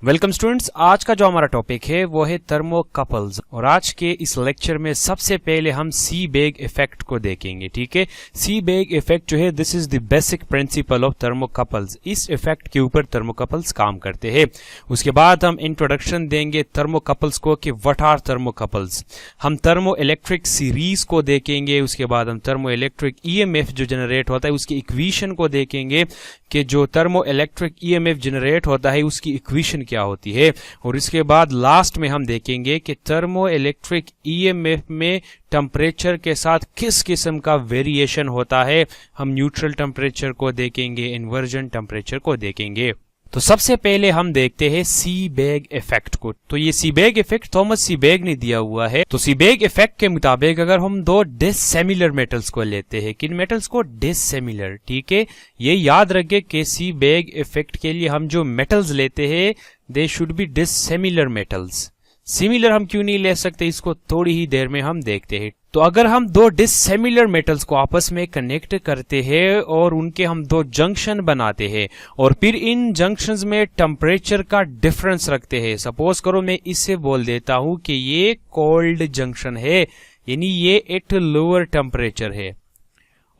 Welcome students, आज का जो हमारा टॉपिक है वो है थर्मोकपल्स। और आज के इस लेक्चर में सबसे पहले हम सीबेग इफेक्ट को देखेंगे। ठीक है, सीबेग इफेक्ट जो है this is the basic principle of thermocouples. इस इफेक्ट के ऊपर थर्मोकपल्स काम करते हैं। उसके बाद हम इंट्रोडक्शन देंगे थर्मोकपल्स को कि व्हाट आर थर्मोकपल्स। हम थर्मो इलेक्ट्रिक सीरीज को देखेंगे। उसके बाद हम थर्मो इलेक्ट्रिक ईएमएफ जो जनरेट होता है उसकी इक्वेशन को देखेंगे कि जो थर्मो इलेक्ट्रिक ईएमएफ जनरेट होता है उसकी इक्वेशन क्या होती है। और इसके बाद लास्ट में हम देखेंगे कि थर्मो इलेक्ट्रिक ईएमएफ में टेम्परेचर के साथ किस किस्म का वेरिएशन होता है। हम न्यूट्रल टेम्परेचर को देखेंगे, इन्वर्जन टेम्परेचर को देखेंगे। तो सबसे पहले हम देखते हैं सीबेग इफेक्ट को। तो ये सीबेग इफेक्ट थॉमस सीबेग ने दिया हुआ है। तो सीबेग इफेक्ट के मुताबिक अगर हम दो डिससिमिलर मेटल्स को लेते हैं, किन मेटल्स को? डिससिमिलर। ठीक है, ये याद रखें कि सीबेग इफेक्ट के लिए हम जो मेटल्स लेते हैं they should be dissimilar metals. Similar हम क्यों नहीं ले सकते, इसको थोड़ी ही देर में हम देखते हैं। तो अगर हम दो डिससिमिलर मेटल्स को आपस में कनेक्ट करते हैं और उनके हम दो जंक्शन बनाते हैं और फिर इन जंक्शंस में टेम्परेचर का डिफरेंस रखते हैं। सपोज करो मैं इससे बोल देता हूं कि ये कोल्ड जंक्शन है, यानी ये एट लोअर टेम्परेचर है,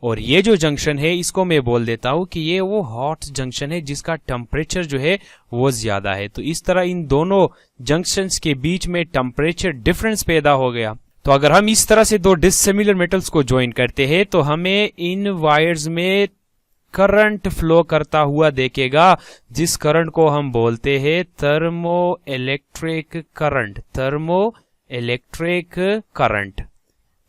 और ये जो जंक्शन है इसको मैं बोल देता हूं कि ये वो हॉट जंक्शन है जिसका टेम्परेचर जो है वो ज्यादा है। तो इस तरह इन दोनों जंक्शंस के बीच में टेम्परेचर डिफरेंस पैदा हो गया। तो अगर हम इस तरह से दो डिससिमिलर मेटल्स को ज्वाइन करते हैं तो हमें इन वायर्स में करंट फ्लो करता हुआ देखेगा, जिस करंट को हम बोलते हैं thermo electric current. Thermo electric current.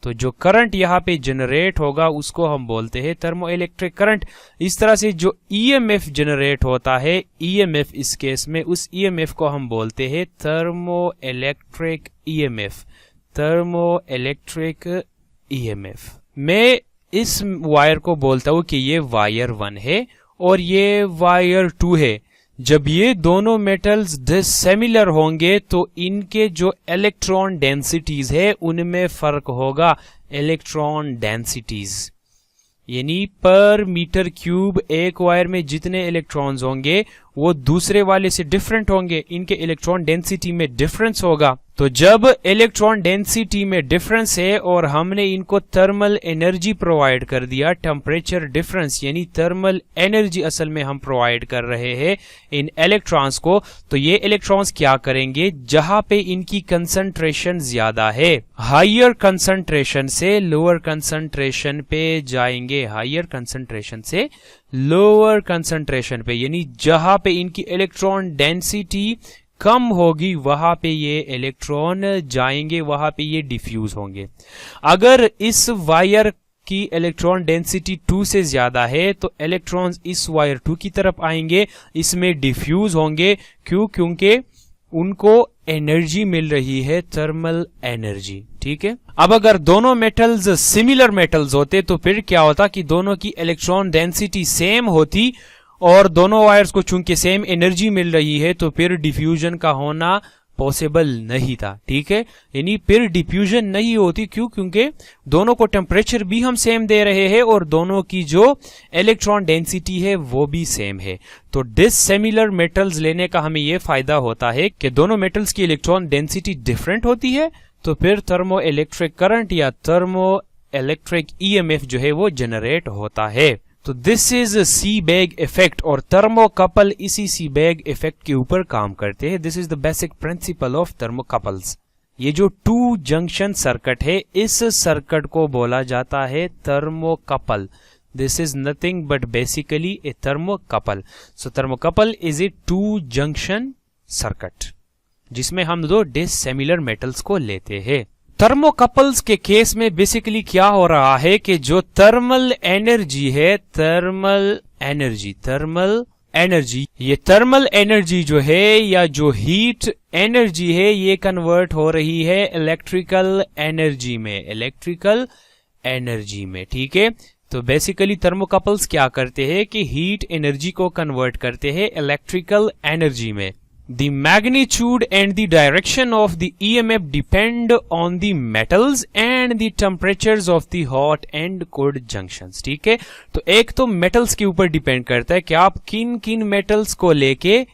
तो जो करंट यहाँ पे जनरेट होगा उसको हम बोलते हैं थर्मो इलेक्ट्रिक करंट। इस तरह से जो ईएमएफ जनरेट होता है, ईएमएफ इस केस में, उस ईएमएफ को हम बोलते हैं thermo electric EMF. Thermo electric EMF. मैं इस वायर को बोलता हूं कि ये वायर 1 है और ये वायर 2 है। जब ये दोनों मेटल्स डिससिमिलर होंगे तो इनके जो इलेक्ट्रॉन डेंसिटीज है उनमें फर्क होगा। इलेक्ट्रॉन डेंसिटीज यानी पर मीटर क्यूब एक वायर में जितने इलेक्ट्रॉन्स होंगे वो दूसरे वाले से डिफरेंट होंगे, इनके इलेक्ट्रॉन डेंसिटी में डिफरेंस होगा। तो जब इलेक्ट्रॉन डेंसिटी में डिफरेंस है और हमने इनको थर्मल एनर्जी प्रोवाइड कर दिया, टेम्परेचर डिफरेंस यानी थर्मल एनर्जी असल में हम प्रोवाइड कर रहे हैं इन इलेक्ट्रॉन्स को, तो ये इलेक्ट्रॉन्स क्या करेंगे, जहां पे इनकी कंसंट्रेशन ज्यादा है हायर कंसंट्रेशन से लोअर कंसंट्रेशन पे जाएंगे। हायर कंसंट्रेशन से लोअर कंसंट्रेशन पे, यानी जहां पे इनकी इलेक्ट्रॉन डेंसिटी कम होगी वहां पे ये इलेक्ट्रॉन जाएंगे, वहां पे ये डिफ्यूज होंगे। अगर इस वायर की इलेक्ट्रॉन डेंसिटी 2 से ज्यादा है तो इलेक्ट्रॉन्स इस वायर 2 की तरफ आएंगे, इसमें डिफ्यूज होंगे। क्यों? क्योंकि उनको एनर्जी मिल रही है, थर्मल एनर्जी। ठीक है, अब अगर दोनों मेटल्स सिमिलर मेटल्स होते तो फिर क्या होता कि दोनों की इलेक्ट्रॉन डेंसिटी सेम होती और दोनों वायर्स को चूंकि सेम एनर्जी मिल रही है तो फिर डिफ्यूजन का होना पॉसिबल नहीं था। ठीक है, यानी फिर डिफ्यूजन नहीं होती। क्यों? क्योंकि दोनों को टेम्परेचर भी हम सेम दे रहे हैं और दोनों की जो इलेक्ट्रॉन डेंसिटी है वो भी सेम है। तो डिससिमिलर मेटल्स लेने का हमें यह फायदा होता है कि दोनों मेटल्स की इलेक्ट्रॉन डेंसिटी डिफरेंट होती है, तो फिर थर्मो इलेक्ट्रिक करंट या थर्मो इलेक्ट्रिक ईएमएफ जो है वो जनरेट होता है। तो दिस इज सीबेग इफेक्ट और थर्मोकपल इसी सीबेग इफेक्ट के ऊपर काम करते हैं। This is the basic principle of thermocouples. ये जो 2 जंक्शन सर्किट है, इस सर्किट को बोला जाता है thermocouple. This is nothing but basically A thermocouple. So thermocouple is a 2 junction circuit जिसमें हम दो डिससिमिलर मेटल्स को लेते हैं। थर्मोकपल्स के केस में बेसिकली क्या हो रहा है कि जो थर्मल एनर्जी है, थर्मल एनर्जी, ये थर्मल एनर्जी जो है या जो हीट एनर्जी है ये कन्वर्ट हो रही है इलेक्ट्रिकल एनर्जी में। ठीक है, तो बेसिकली थर्मोकपल्स क्या करते हैं कि हीट एनर्जी को कन्वर्ट करते हैं इलेक्ट्रिकल एनर्जी में। The magnitude and the direction of the EMF depend on the metals and the temperatures of the hot and cold junctions. ठीक है, तो एक तो मेटल्स के ऊपर डिपेंड करता है कि आप किन किन मेटल्स को लेके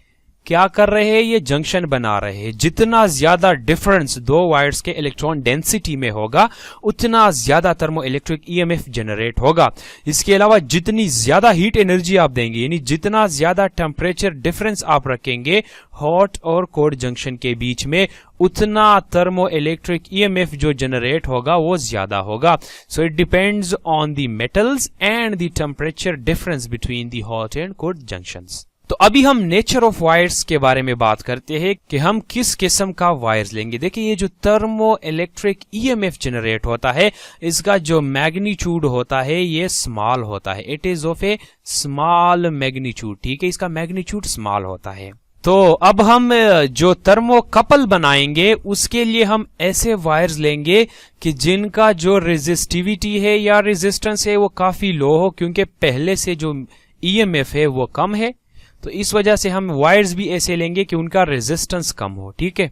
क्या कर रहे हैं, ये जंक्शन बना रहे हैं। जितना ज्यादा डिफरेंस दो वायर्स के इलेक्ट्रॉन डेंसिटी में होगा उतना ज्यादा थर्मो इलेक्ट्रिक ईएमएफ जनरेट होगा। इसके अलावा जितनी ज्यादा हीट एनर्जी आप देंगे, यानी जितना ज्यादा टेम्परेचर डिफरेंस आप रखेंगे हॉट और कोल्ड जंक्शन के बीच में, उतना थर्मो इलेक्ट्रिक ईएमएफ जो जनरेट होगा वो ज्यादा होगा। So it depends on the metals and the temperature difference between the hot and cold junctions. तो अभी हम नेचर ऑफ वायर्स के बारे में बात करते हैं कि हम किस किस्म का वायर्स लेंगे। देखिए, ये जो थर्मो इलेक्ट्रिक ईएमएफ जनरेट होता है, इसका जो मैग्नीट्यूड होता है ये स्मॉल होता है। It is of A small magnitude, ठीक है, इसका मैग्नीट्यूड स्मॉल होता है। तो अब हम जो थर्मोकपल बनाएंगे उसके लिए हम ऐसे वायर्स लेंगे कि जिनका जो रेजिस्टिविटी है या रेजिस्टेंस है वो काफी लो हो, क्योंकि पहले से जो ईएमएफ है वो कम है। तो इस वजह से हम वायर्स भी ऐसे लेंगे कि उनका रेजिस्टेंस कम हो, ठीक है।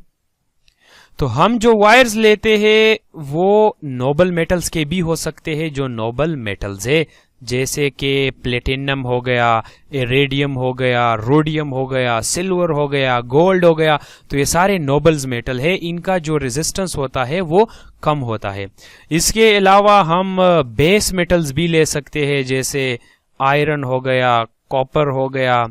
तो हम जो वायर्स लेते हैं वो नोबल मेटल्स के भी हो सकते हैं, जो नोबल मेटल्स है, जैसे कि प्लेटिनम हो गया, इरेडियम हो गया, रोडियम हो गया, सिल्वर हो गया, गोल्ड हो गया। तो ये सारे नोबल्स मेटल है, इनका जो रेजिस्टेंस होता है वो कम होता है। इसके अलावा हम बेस मेटल्स भी ले सकते हैं, जैसे आयरन हो गया, कॉपर हो गया,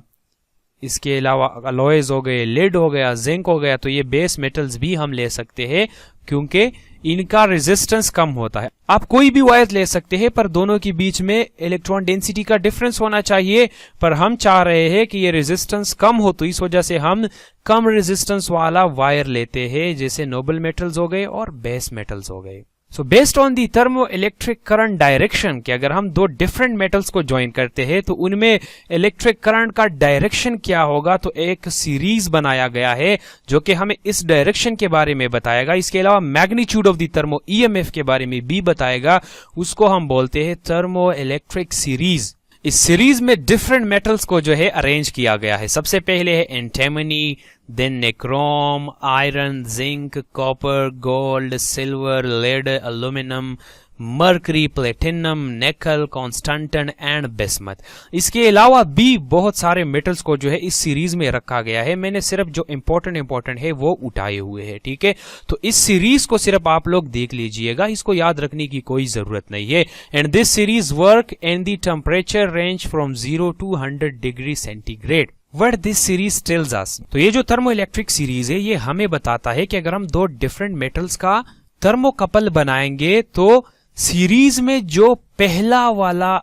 इसके अलावा अलॉयज हो गए, लेड हो गया, जिंक हो गया। तो ये बेस मेटल्स भी हम ले सकते हैं क्योंकि इनका रेजिस्टेंस कम होता है। आप कोई भी वायर ले सकते हैं, पर दोनों के बीच में इलेक्ट्रॉन डेंसिटी का डिफरेंस होना चाहिए। पर हम चाह रहे हैं कि ये रेजिस्टेंस कम हो, तो इस वजह से हम कम रेजिस्टेंस वाला वायर लेते हैं, जैसे नोबल मेटल्स हो गए और बेस मेटल्स हो गए। So based on the thermo electric current direction, कि अगर हम दो डिफरेंट मेटल्स को ज्वाइन करते हैं तो उनमें इलेक्ट्रिक करंट का डायरेक्शन क्या होगा, तो एक सीरीज बनाया गया है जो कि हमें इस डायरेक्शन के बारे में बताएगा। इसके अलावा magnitude of the thermo EMF के बारे में भी बताएगा। उसको हम बोलते हैं थर्मो इलेक्ट्रिक सीरीज। इस सीरीज में डिफरेंट मेटल्स को जो है अरेंज किया गया है। सबसे पहले है antimony, then nichrome, iron, zinc, copper, gold, silver, lead, aluminium, mercury, platinum, nickel, constantan and bismuth. इसके अलावा भी बहुत सारे मेटल्स को जो है इस सीरीज में रखा गया है। मैंने सिर्फ जो इंपॉर्टेंट है वो उठाए हुए हैं, ठीक है। तो इस सीरीज को सिर्फ आप लोग देख लीजिएगा, इसको याद रखने की कोई जरूरत नहीं है। And this series work in the temperature range from 0 to 100 degree centigrade. What this series tells us, तो ये जो थर्मो इलेक्ट्रिक सीरीज है ये हमें बताता है कि अगर हम दो डिफरेंट मेटल्स का थर्मोकपल बनाएंगे तो सीरीज में जो पहला वाला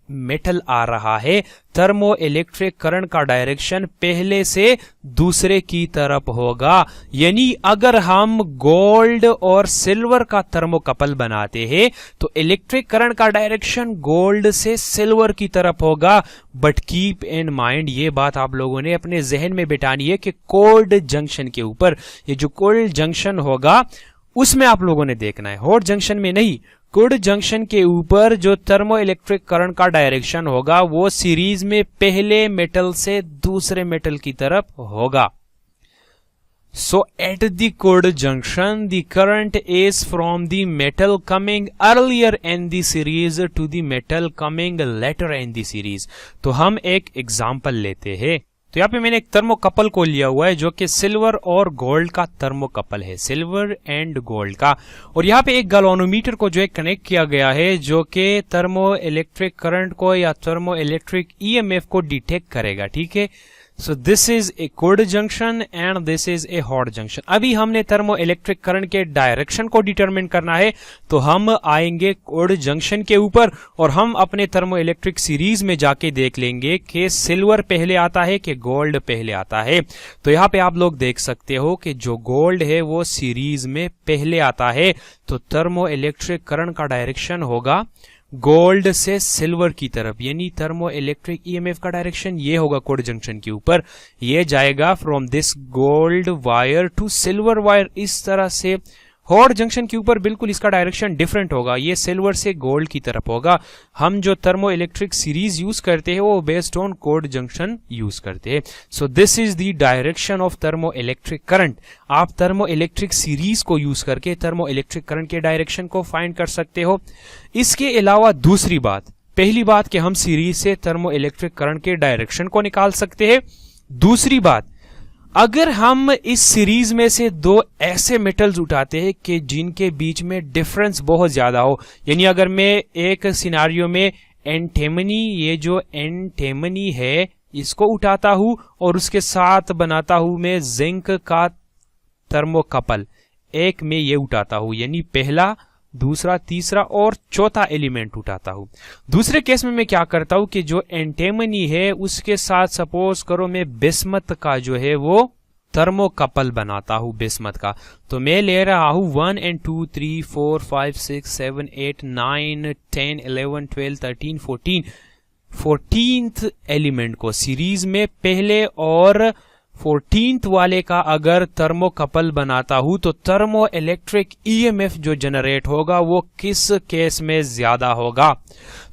मेटल आ रहा है, थर्मो इलेक्ट्रिक करंट का डायरेक्शन पहले से दूसरे की तरफ होगा। यानी अगर हम गोल्ड और सिल्वर का थर्मोकपल बनाते हैं तो इलेक्ट्रिक करंट का डायरेक्शन गोल्ड से सिल्वर की तरफ होगा। बट कीप इन माइंड, ये बात आप लोगों ने अपने जहन में बिठानी है कि कोल्ड जंक्शन के ऊपर, ये जो कोल्ड जंक्शन होगा उसमें आप लोगों ने देखना है, हॉट जंक्शन में नहीं। कोल्ड जंक्शन के ऊपर जो थर्मो इलेक्ट्रिक करंट का डायरेक्शन होगा वो सीरीज में पहले मेटल से दूसरे मेटल की तरफ होगा। So at the cold junction, the current is from the metal coming earlier in the series to the metal coming later in the series। तो हम एक एग्जाम्पल लेते हैं। तो यहाँ पे मैंने एक थर्मोकपल को लिया हुआ है जो कि सिल्वर और गोल्ड का थर्मोकपल है, सिल्वर एंड गोल्ड का। और यहाँ पे एक गैल्वेनोमीटर को जो है कनेक्ट किया गया है जो कि थर्मो इलेक्ट्रिक करंट को या थर्मो इलेक्ट्रिक ईएमएफ को डिटेक्ट करेगा, ठीक है। So this is a cold junction and this is a hot junction. अभी हमने थर्मो इलेक्ट्रिक करंट के डायरेक्शन को डिटरमिन करना है, तो हम आएंगे कोल्ड जंक्शन के ऊपर और हम अपने थर्मो इलेक्ट्रिक सीरीज में जाके देख लेंगे कि सिल्वर पहले आता है कि गोल्ड पहले आता है। तो यहाँ पे आप लोग देख सकते हो कि जो गोल्ड है वो सीरीज में पहले आता है, तो थर्मो इलेक्ट्रिक करंट का डायरेक्शन होगा गोल्ड से सिल्वर की तरफ। यानी थर्मो इलेक्ट्रिक ईएमएफ का डायरेक्शन ये होगा कोल्ड जंक्शन के ऊपर, ये जाएगा from this gold wire to silver wire, इस तरह से। हॉट जंक्शन के ऊपर बिल्कुल इसका डायरेक्शन डिफरेंट होगा, ये सिल्वर से गोल्ड की तरफ होगा। हम जो थर्मो इलेक्ट्रिक सीरीज यूज करते हैं वो based on cold junction use करते हैं। So this is the direction of thermo electric current. आप थर्मो इलेक्ट्रिक सीरीज को यूज करके थर्मो इलेक्ट्रिक करंट के डायरेक्शन को फाइंड कर सकते हो। इसके अलावा दूसरी बात, पहली बात कि हम सीरीज से थर्मो इलेक्ट्रिक करंट के डायरेक्शन को निकाल सकते हैं। दूसरी बात, अगर हम इस सीरीज में से दो ऐसे मेटल्स उठाते हैं कि जिनके बीच में डिफरेंस बहुत ज्यादा हो, यानी अगर मैं एक सिनारियो में एंटीमनी, ये जो एंटीमनी है इसको उठाता हूं और उसके साथ बनाता हूं मैं जिंक का थर्मोकपल, एक में ये उठाता हूं, यानी पहला, दूसरा, तीसरा और चौथा एलिमेंट उठाता हूं। दूसरे केस में मैं क्या करता हूं कि जो एंटीमनी है उसके साथ सपोज करो मैं बिस्मथ का जो है वो थर्मोकपल बनाता हूं, बिस्मथ का। तो मैं ले रहा हूं 1 and 2 3 4 5 6 7 8 9 10 11 12 13 14th एलिमेंट को सीरीज में पहले और 14th वाले का अगर थर्मोकपल बनाता हूं तो थर्मो इलेक्ट्रिक ईएमएफ जो जनरेट होगा वो किस केस में ज्यादा होगा?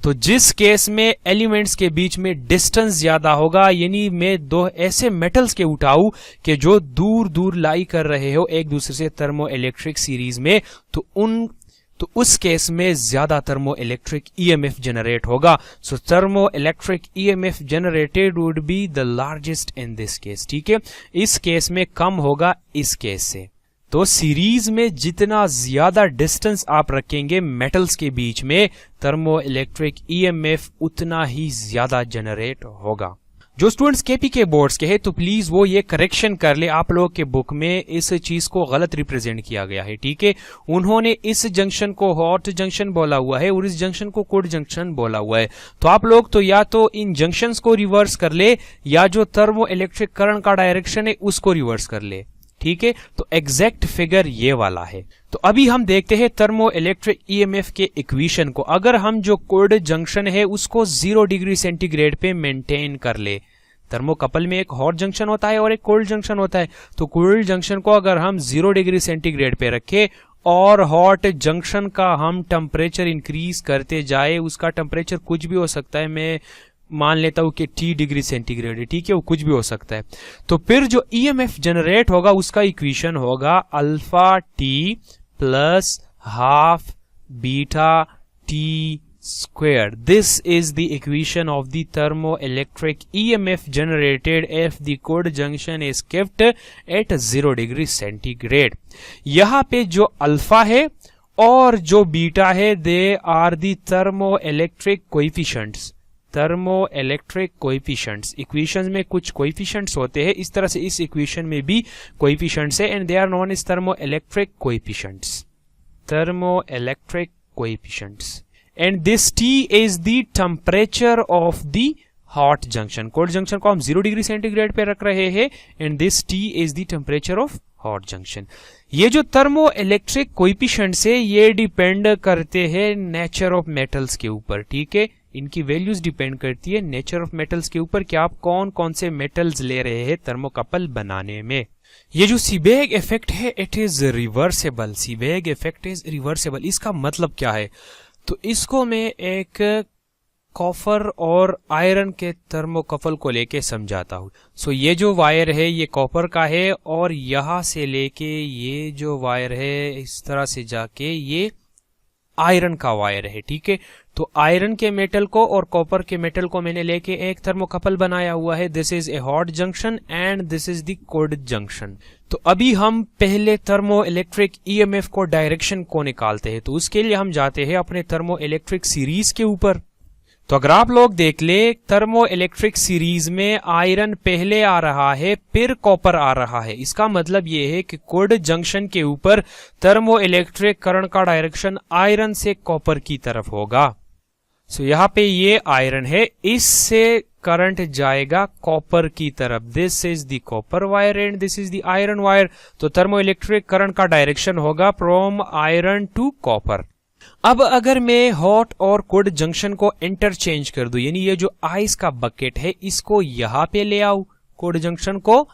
तो जिस केस में एलिमेंट्स के बीच में डिस्टेंस ज्यादा होगा, यानी मैं दो ऐसे मेटल्स के उठाऊं कि जो दूर दूर लाई कर रहे हो एक दूसरे से थर्मो इलेक्ट्रिक सीरीज में, तो उस केस में ज्यादा थर्मो इलेक्ट्रिक ईएमएफ जनरेट होगा। So thermo electric EMF generated would be the largest in this case, ठीक है। इस केस में कम होगा इस केस से। तो सीरीज में जितना ज्यादा डिस्टेंस आप रखेंगे मेटल्स के बीच में, थर्मो इलेक्ट्रिक ईएमएफ उतना ही ज्यादा जनरेट होगा। जो स्टूडेंट्स केपीके बोर्ड्स के हैं तो प्लीज वो ये करेक्शन कर ले, आप लोग के बुक में इस चीज को गलत रिप्रेजेंट किया गया है, ठीक है। उन्होंने इस जंक्शन को हॉट जंक्शन बोला हुआ है और इस जंक्शन को कोल्ड जंक्शन बोला हुआ है। तो आप लोग तो या तो इन जंक्शंस को रिवर्स कर ले या जो थर्मो इलेक्ट्रिक करंट का डायरेक्शन है उसको रिवर्स कर ले, ठीक है। तो एग्जैक्ट फिगर ये वाला है। तो अभी हम देखते हैं थर्मो इलेक्ट्रिक ईएमएफ के इक्वेशन को। अगर हम जो कोल्ड जंक्शन है उसको 0 डिग्री सेंटीग्रेड पे मेंटेन कर ले, थर्मोकपल में एक हॉट जंक्शन होता है और एक कोल्ड जंक्शन होता है, तो कोल्ड जंक्शन को अगर हम 0 डिग्री सेंटीग्रेड पे रखें और हॉट जंक्शन का हम टेम्परेचर इंक्रीज करते जाए, उसका टेम्परेचर कुछ भी हो सकता है, मैं मान लेता हूं कि T डिग्री सेंटीग्रेड है, ठीक है, वो कुछ भी हो सकता है। तो फिर जो ईएमएफ जनरेट होगा उसका इक्वेशन होगा alpha T plus half beta T squared. This is the equation of the thermoelectric EMF generated if the cold junction is kept at 0 degree centigrade. यहां पे जो अल्फा है और जो बीटा है they are the thermoelectric coefficients. Thermoelectric coefficients, equations में कुछ coefficients होते हैं, इस तरह से इस इक्वेशन में भी कोएफिशिएंट्स है and they are known as thermoelectric coefficients, thermoelectric coefficients. And this T is the temperature of the hot junction. Cold junction को हम 0 डिग्री सेंटीग्रेड पे रख रहे हैं and this T is the temperature of hot junction. ये जो thermo electric coefficients है ये डिपेंड करते हैं नेचर ऑफ मेटल्स के ऊपर, ठीक है। इनकी वैल्यूज डिपेंड करती है नेचर ऑफ मेटल्स के ऊपर कि आप कौन कौन से मेटल्स ले रहे हैं थर्मोकपल बनाने में। ये जो सीबेग इफेक्ट है it is reversible, Seebeck effect is reversible. इसका मतलब क्या है? तो इसको मैं एक कॉपर और आयरन के थर्मोकपल को लेके समझाता हूं। सो ये जो वायर है ये कॉपर का है और यहां से लेके ये जो वायर है इस तरह से जाके ये आयरन का वायर है, ठीक है। तो आयरन के मेटल को और कॉपर के मेटल को मैंने लेके एक थर्मोकपल बनाया हुआ है। This is a hot junction and this is the cold junction. तो अभी हम पहले थर्मो इलेक्ट्रिक ईएमएफ को डायरेक्शन को निकालते हैं, तो उसके लिए हम जाते हैं अपने थर्मो इलेक्ट्रिक सीरीज के ऊपर। तो अगर आप लोग देख ले थर्मो इलेक्ट्रिक सीरीज में आयरन पहले आ रहा है फिर कॉपर आ रहा है, इसका मतलब ये है कि कोल्ड जंक्शन के ऊपर थर्मो इलेक्ट्रिक करंट का डायरेक्शन आयरन से कॉपर की तरफ होगा। सो यहाँ पे ये आयरन है, इससे करंट जाएगा कॉपर की तरफ। This is the copper wire and this is the iron wire. तो थर्मो इलेक्ट्रिक करंट का डायरेक्शन होगा फ्रॉम आयरन टू कॉपर। अब अगर मैं हॉट और कोल्ड जंक्शन को इंटरचेंज कर दूं, यानी ये जो आइस का बकेट है इसको यहां पे ले आओ कोल्ड जंक्शन को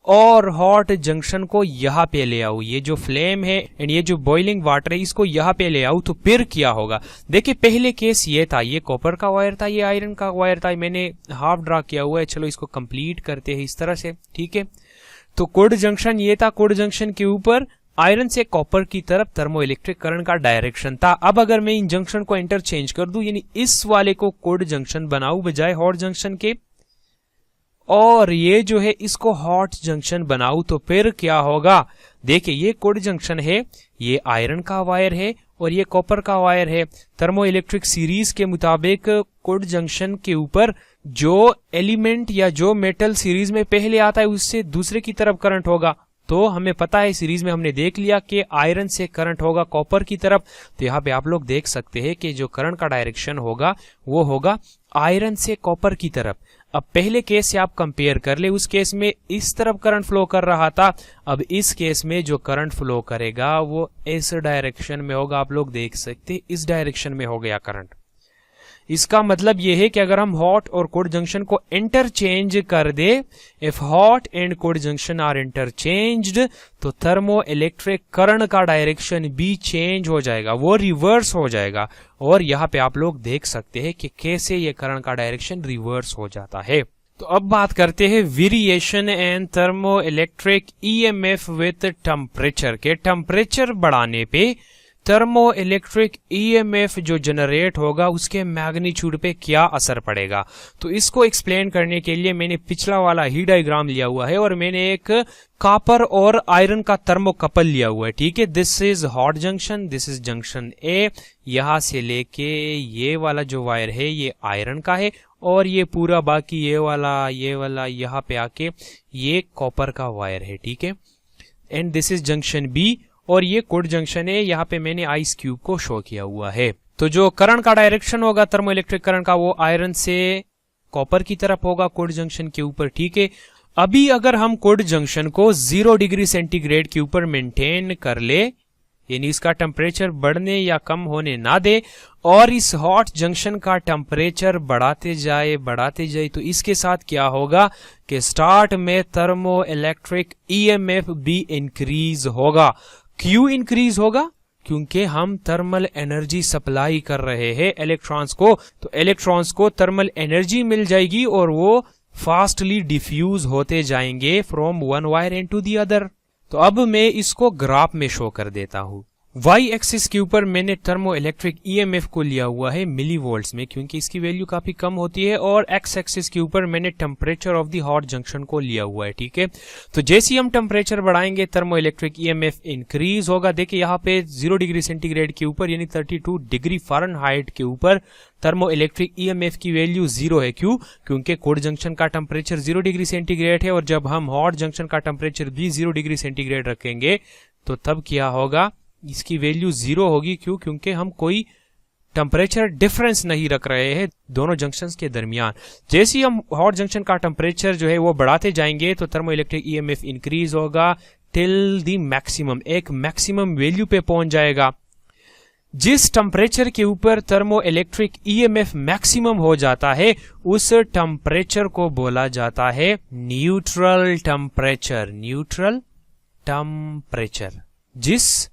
और हॉट जंक्शन को यहां पे ले आओ, ये जो फ्लेम है एंड ये जो बॉइलिंग वाटर है इसको यहां पे ले आओ, तो फिर क्या होगा? देखिए पहले केस ये था, ये कॉपर का वायर था, ये आयरन का वायर था, मैंने हाफ ड्रा किया हुआ है, चलो इसको कंप्लीट करते हैं इस तरह से, ठीक है। तो कोल्ड जंक्शन ये था, कोल्ड जंक्शन के ऊपर आयरन से कॉपर की तरफ थर्मो इलेक्ट्रिक करंट का डायरेक्शन था। अब अगर मैं इन जंक्शन को इंटरचेंज कर दूं, यानी इस वाले को कोल्ड जंक्शन बनाऊं बजाय हॉट जंक्शन के, और ये जो है इसको हॉट जंक्शन बनाऊं तो फिर क्या होगा। देखिए ये कोल्ड जंक्शन है, ये आयरन का वायर है और ये कॉपर का वायर है। थर्मोइलेक्ट्रिक सीरीज के मुताबिक कोल्ड जंक्शन के ऊपर जो एलिमेंट या जो मेटल सीरीज में पहले आता है उससे दूसरे की तरफ करंट होगा। तो हमें पता है सीरीज में हमने देख लिया कि आयरन से करंट होगा कॉपर की तरफ। तो यहाँ पे आप लोग देख सकते हैं कि जो करंट का डायरेक्शन होगा वो होगा आयरन से कॉपर की तरफ। अब पहले केस से आप कंपेयर कर ले, उस केस में इस तरफ करंट फ्लो कर रहा था, अब इस केस में जो करंट फ्लो करेगा वो इस डायरेक्शन में होगा। आप लोग देख सकते हैं इस डायरेक्शन में हो गया करंट। इसका मतलब यह है कि अगर हम हॉट और कोल्ड जंक्शन को इंटरचेंज कर दे, if hot and cold junction are interchanged, तो थर्मो इलेक्ट्रिक करंट का डायरेक्शन भी चेंज हो जाएगा, वो रिवर्स हो जाएगा। और यहाँ पे आप लोग देख सकते हैं कि कैसे ये करंट का डायरेक्शन रिवर्स हो जाता है। तो अब बात करते हैं variation and thermo electric EMF with temperature के। टेम्परेचर बढ़ाने पे थर्मो इलेक्ट्रिक ईएमएफ जो जनरेट होगा उसके मैग्नीट्यूड पे क्या असर पड़ेगा। तो इसको एक्सप्लेन करने के लिए मैंने पिछला वाला ही डायग्राम लिया हुआ है और मैंने एक कॉपर और आयरन का थर्मोकपल लिया हुआ है, ठीक है। This is hot junction, this is junction A. यहां से लेके ये वाला जो वायर है ये आयरन का है और ये पूरा बाकी ये वाला यहाँ पे आके ये कॉपर का वायर है, ठीक है। And this is junction B और ये कोल्ड जंक्शन है। यहाँ पे मैंने आइस क्यूब को शो किया हुआ है। तो जो करंट का डायरेक्शन होगा थर्मोइलेक्ट्रिक करंट का वो आयरन से कॉपर की तरफ होगा कोल्ड जंक्शन के ऊपर, ठीक है। अभी अगर हम कोल्ड जंक्शन को 0 डिग्री सेंटीग्रेड के ऊपर मेंटेन कर ले, यानी इसका टेम्परेचर बढ़ने या कम होने ना दे, और इस हॉट जंक्शन का टेम्परेचर बढ़ाते जाए तो इसके साथ क्या होगा कि स्टार्ट में थर्मो इलेक्ट्रिक ईएमएफ भी इंक्रीज होगा। क्यों इंक्रीज होगा? क्योंकि हम थर्मल एनर्जी सप्लाई कर रहे हैं इलेक्ट्रॉन्स को, तो इलेक्ट्रॉन्स को थर्मल एनर्जी मिल जाएगी और वो फास्टली डिफ्यूज होते जाएंगे from one wire into the other. तो अब मैं इसको ग्राफ में शो कर देता हूं। वाई एक्सिस के ऊपर मैंने थर्मो इलेक्ट्रिक ईएमएफ को लिया हुआ है मिली वोल्ट्स में, क्योंकि इसकी वैल्यू काफी कम होती है, और एक्स एक्सिस के ऊपर मैंने temperature of the hot junction को लिया हुआ है, ठीक है। तो जैसे ही हम टेम्परेचर बढ़ाएंगे थर्मो इलेक्ट्रिक ईएमएफ इंक्रीज होगा। देखिए यहाँ पे 0 डिग्री सेंटीग्रेड के ऊपर यानी 32 डिग्री फ़ारेनहाइट के ऊपर थर्मो इलेक्ट्रिक ईएमएफ की वैल्यू 0 है। क्यों? क्योंकि कोल्ड जंक्शन का टेम्परेचर 0 डिग्री सेंटीग्रेड है, और जब हम हॉट जंक्शन का टेम्परेचर भी 0 डिग्री सेंटीग्रेड रखेंगे तो तब क्या होगा, इसकी वैल्यू 0 होगी। क्यों? क्योंकि हम कोई टेम्परेचर डिफरेंस नहीं रख रहे हैं दोनों जंक्शंस के दरमियान। जैसे ही हम हॉट जंक्शन का टेम्परेचर जो है वो बढ़ाते जाएंगे तो थर्मो इलेक्ट्रिक ईएमएफ इंक्रीज होगा टिल द मैक्सिमम, एक मैक्सिमम वैल्यू पे पहुंच जाएगा। जिस टेम्परेचर के ऊपर थर्मो इलेक्ट्रिक ईएमएफ मैक्सिमम हो जाता है उस टेम्परेचर को बोला जाता है न्यूट्रल टेम्परेचर। न्यूट्रल टेम्परेचर, जिस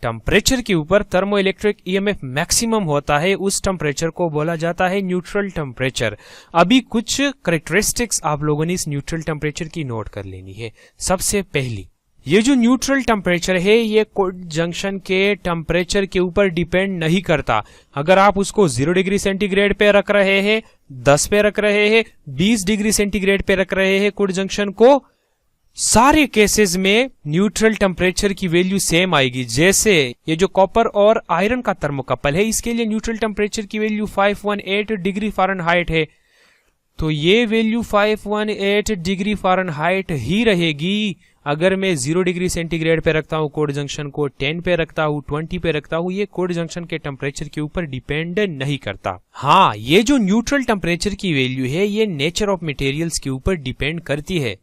टेम्परेचर के ऊपर थर्मो इलेक्ट्रिक ईएमएफ मैक्सिमम होता है उस टेम्परेचर को बोला जाता है न्यूट्रल टेम्परेचर। अभी कुछ कैरेक्टरिस्टिक्स आप लोगों ने इस न्यूट्रल टेम्परेचर की नोट कर लेनी है। सबसे पहली, ये जो न्यूट्रल टेम्परेचर है ये कोल्ड जंक्शन के टेम्परेचर के ऊपर डिपेंड नहीं करता। अगर आप उसको 0 डिग्री सेंटीग्रेड पे रख रहे हैं, 10 पे रख रहे हैं, 20 डिग्री सेंटीग्रेड पे रख रहे हैं कोल्ड जंक्शन को, सारे केसेस में न्यूट्रल टेम्परेचर की वैल्यू सेम आएगी। जैसे ये जो कॉपर और आयरन का थर्मोकपल है इसके लिए न्यूट्रल टेम्परेचर की वैल्यू 518 डिग्री फ़ारेनहाइट है, तो ये वैल्यू 518 डिग्री फ़ारेनहाइट ही रहेगी। अगर मैं 0 डिग्री सेंटीग्रेड पे रखता हूँ कोल्ड जंक्शन को, 10 पे रखता हूँ, 20 पे रखता हूँ, ये कोल्ड जंक्शन के टेम्परेचर के ऊपर डिपेंड नहीं करता। हाँ, ये जो न्यूट्रल टेम्परेचर की वैल्यू है ये नेचर ऑफ मटेरियल्स के ऊपर डिपेंड करती है।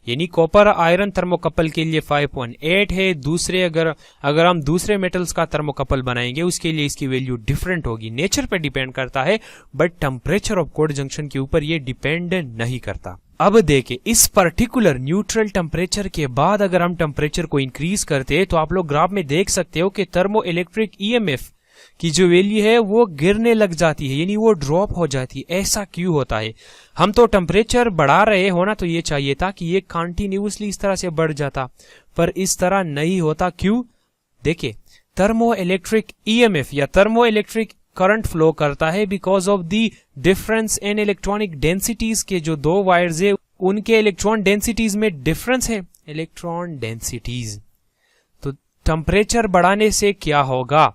यानी कॉपर आयरन थर्मोकपल के लिए 5.8 है, दूसरे अगर हम दूसरे मेटल्स का थर्मोकपल बनाएंगे उसके लिए इसकी वैल्यू डिफरेंट होगी। नेचर पे डिपेंड करता है, but temperature of cold junction के ऊपर ये डिपेंड नहीं करता। अब देखें, इस पर्टिकुलर न्यूट्रल टेम्परेचर के बाद अगर हम टेम्परेचर को इंक्रीज करते हैं तो आप लोग ग्राफ में देख सकते हो कि थर्मो इलेक्ट्रिक ईएमएफ की जो वैल्यू है वो गिरने लग जाती है, यानी वो ड्रॉप हो जाती है। ऐसा क्यों होता है? हम तो टेम्परेचर बढ़ा रहे, होना तो ये चाहिए था कि ये कंटिन्यूअसली इस तरह से बढ़ जाता, पर इस तरह नहीं होता। क्यों? देखिए, थर्मो इलेक्ट्रिक ईएमएफ या थर्मो इलेक्ट्रिक करंट फ्लो करता है because of the difference in electronic densities के जो दो वायर्स है उनके इलेक्ट्रॉन डेंसिटीज में डिफरेंस है, इलेक्ट्रॉन डेंसिटीज। तो टेम्परेचर बढ़ाने से क्या होगा,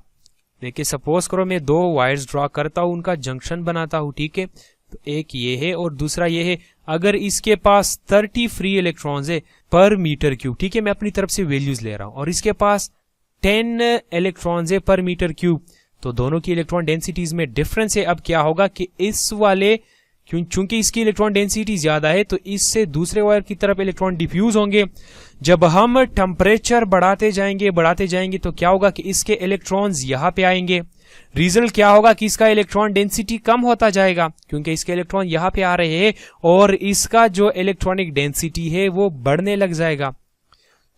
देखिए सपोज करो मैं दो वायर्स ड्रॉ करता हूं, उनका जंक्शन बनाता हूं, ठीक है। तो एक ये है और दूसरा ये है। अगर इसके पास 30 फ्री इलेक्ट्रॉन्स है पर मीटर क्यूब, ठीक है, मैं अपनी तरफ से वैल्यूज ले रहा हूं, और इसके पास 10 इलेक्ट्रॉन्स है पर मीटर क्यूब, तो दोनों की इलेक्ट्रॉन डेंसिटीज में डिफरेंस है। अब क्या होगा कि इस वाले, चूंकि इसकी इलेक्ट्रॉन डेंसिटी ज्यादा है, तो इससे दूसरे वायर की तरफ इलेक्ट्रॉन डिफ्यूज होंगे। जब हम टेम्परेचर बढ़ाते जाएंगे तो क्या होगा कि इसके इलेक्ट्रॉन्स यहां पे आएंगे। रिजल्ट क्या होगा कि इसका इलेक्ट्रॉन डेंसिटी कम होता जाएगा, क्योंकि इसके इलेक्ट्रॉन यहां पे आ रहे हैं, और इसका जो इलेक्ट्रॉनिक डेंसिटी है वो बढ़ने लग जाएगा।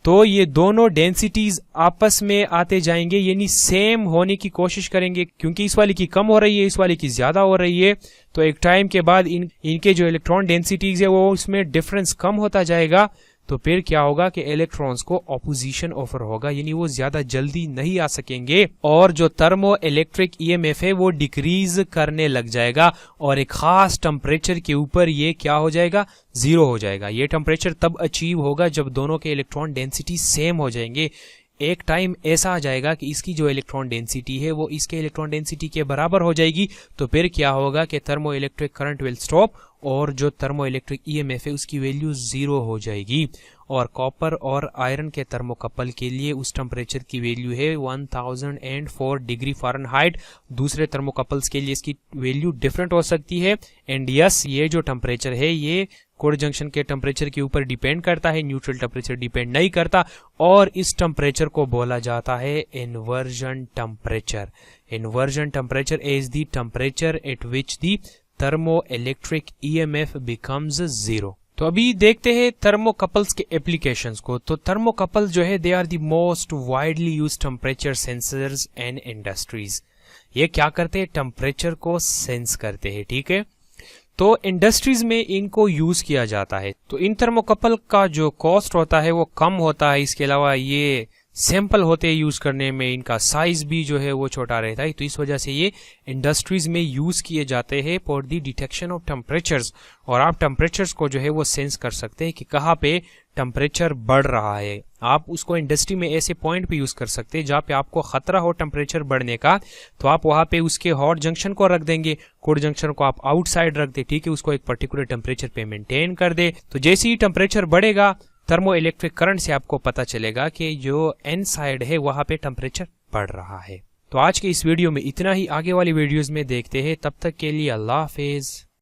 तो ये दोनों डेंसिटीज आपस में आते जाएंगे, यानी सेम होने की कोशिश करेंगे, क्योंकि इस वाली की कम हो रही है, इस वाली की ज्यादा हो रही है। तो एक टाइम के बाद इनके जो इलेक्ट्रॉन डेंसिटीज है वो उसमें डिफरेंस कम होता जाएगा। तो फिर क्या होगा कि इलेक्ट्रॉन्स को ऑपोजिशन ऑफर होगा, यानी वो ज्यादा जल्दी नहीं आ सकेंगे, और जो थर्मो इलेक्ट्रिक ईएमएफ है वो डिक्रीज करने लग जाएगा, और एक खास टेम्परेचर के ऊपर ये क्या हो जाएगा, 0 हो जाएगा। ये टेम्परेचर तब अचीव होगा जब दोनों के इलेक्ट्रॉन डेंसिटी सेम हो जाएंगे। एक टाइम ऐसा आ जाएगा कि इसकी जो इलेक्ट्रॉन डेंसिटी है वो इसके इलेक्ट्रॉन डेंसिटी के बराबर हो जाएगी। तो फिर क्या होगा कि thermo electric current will stop, और जो थर्मो इलेक्ट्रिक ईएमएफ है उसकी वैल्यू 0 हो जाएगी। और कॉपर और आयरन के थर्मोकपल के लिए उस टेम्परेचर की वैल्यू है 1004 डिग्री फ़ारेनहाइट। दूसरे थर्मोकपल्स के लिए इसकी वैल्यू डिफरेंट हो सकती है। एंड यस, ये जो टेम्परेचर है ये कोर जंक्शन के टेम्परेचर के ऊपर डिपेंड करता है, न्यूट्रल टेम्परेचर डिपेंड नहीं करता, और इस टेम्परेचर को बोला जाता है inversion temperature. Inversion temperature is the temperature at which the thermo electric EMF becomes 0। तो अभी देखते हैं थर्मोकपल्स के एप्लीकेशंस को। तो थर्मोकपल जो है they are the most widely used temperature sensors in industries. ये क्या करते हैं, टेम्परेचर को सेंस करते हैं, ठीक है। तो इंडस्ट्रीज में इनको यूज किया जाता है। तो इन थर्मोकपल का जो कॉस्ट होता है वो कम होता है। इसके अलावा ये सैंपल होते हैं यूज करने में, इनका साइज भी जो है वो छोटा रहता है। तो इस वजह से ये इंडस्ट्रीज में यूज किए जाते हैं for the detection of temperatures. और आप टेम्परेचर्स को जो है वो सेंस कर सकते हैं कि कहाँ पे टेम्परेचर बढ़ रहा है। आप उसको इंडस्ट्री में ऐसे पॉइंट पे यूज कर सकते हैं जहाँ पे आपको खतरा हो टेम्परेचर बढ़ने का, तो आप वहां पे उसके हॉट जंक्शन को रख देंगे, कोल्ड जंक्शन को आप आउटसाइड रख दे, ठीक है, उसको एक पर्टिकुलर टेम्परेचर पे मेंटेन कर दे। तो जैसे ही टेम्परेचर बढ़ेगा, थर्मो इलेक्ट्रिक करंट से आपको पता चलेगा कि जो एन साइड है वहां पे टेम्परेचर बढ़ रहा है। तो आज के इस वीडियो में इतना ही, आगे वाली वीडियोस में देखते हैं। तब तक के लिए अल्लाह हाफिज।